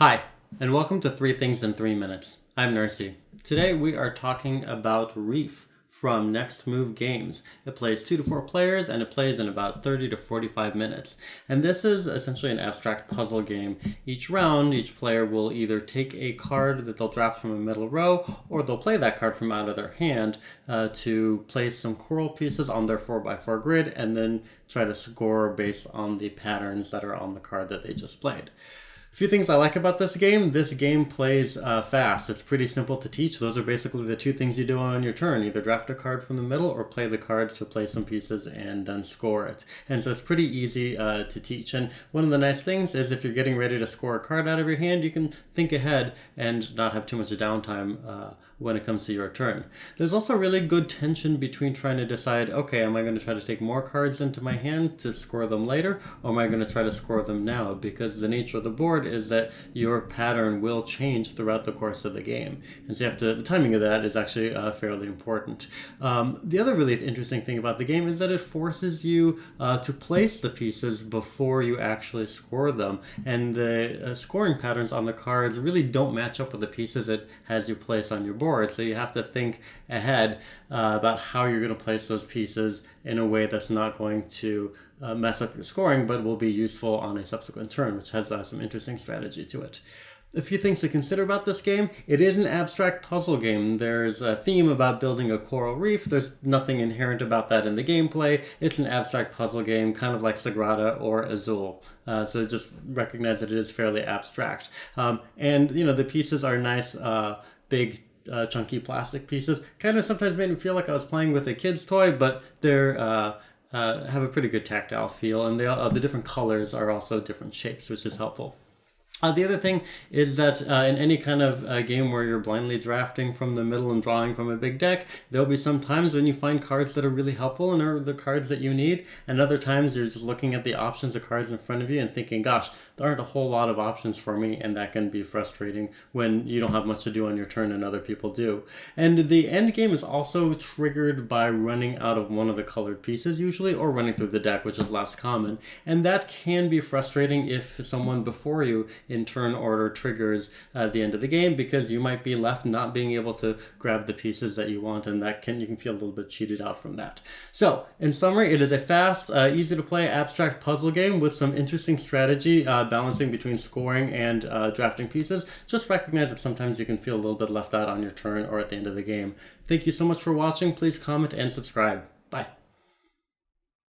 Hi, and welcome to 3 Things in 3 Minutes. I'm Nersi. Today we are talking about Reef from Next Move Games. It plays 2 to 4 players and it plays in about 30 to 45 minutes. And this is essentially an abstract puzzle game. Each round, each player will either take a card that they'll draft from a middle row, or they'll play that card from out of their hand to place some coral pieces on their 4x4 grid and then try to score based on the patterns that are on the card that they just played. A few things I like about this game plays fast. It's pretty simple to teach. Those are basically the 2 things you do on your turn. Either draft a card from the middle or play the card to play some pieces and then score it. And so it's pretty easy to teach. And one of the nice things is if you're getting ready to score a card out of your hand, you can think ahead and not have too much downtime when it comes to your turn. There's also really good tension between trying to decide, okay, am I going to try to take more cards into my hand to score them later, or am I going to try to score them now? Because the nature of the board is that your pattern will change throughout the course of the game. And so the timing of that is actually fairly important. The other really interesting thing about the game is that it forces you to place the pieces before you actually score them. And the scoring patterns on the cards really don't match up with the pieces it has you place on your board. So you have to think ahead about how you're going to place those pieces in a way that's not going to mess up your scoring, but will be useful on a subsequent turn, which has some interesting strategy to it. A few things to consider about this game. It is an abstract puzzle game. There's a theme about building a coral reef. There's nothing inherent about that in the gameplay. It's an abstract puzzle game, kind of like Sagrada or Azul. So just recognize that it is fairly abstract. And the pieces are nice, big, chunky plastic pieces. Kind of sometimes made me feel like I was playing with a kid's toy, but they're have a pretty good tactile feel, and the different colors are also different shapes, which is helpful. The other thing is that in any kind of game where you're blindly drafting from the middle and drawing from a big deck, there'll be some times when you find cards that are really helpful and are the cards that you need, and other times you're just looking at the options of cards in front of you and thinking, gosh, there aren't a whole lot of options for me, and that can be frustrating when you don't have much to do on your turn and other people do. And the end game is also triggered by running out of one of the colored pieces usually, or running through the deck, which is less common, and that can be frustrating if someone before you in turn order triggers the end of the game, because you might be left not being able to grab the pieces that you want, and you can feel a little bit cheated out from that. So, in summary, it is a fast, easy to play abstract puzzle game with some interesting strategy, balancing between scoring and drafting pieces. Just recognize that sometimes you can feel a little bit left out on your turn or at the end of the game. Thank you so much for watching. Please comment and subscribe. Bye.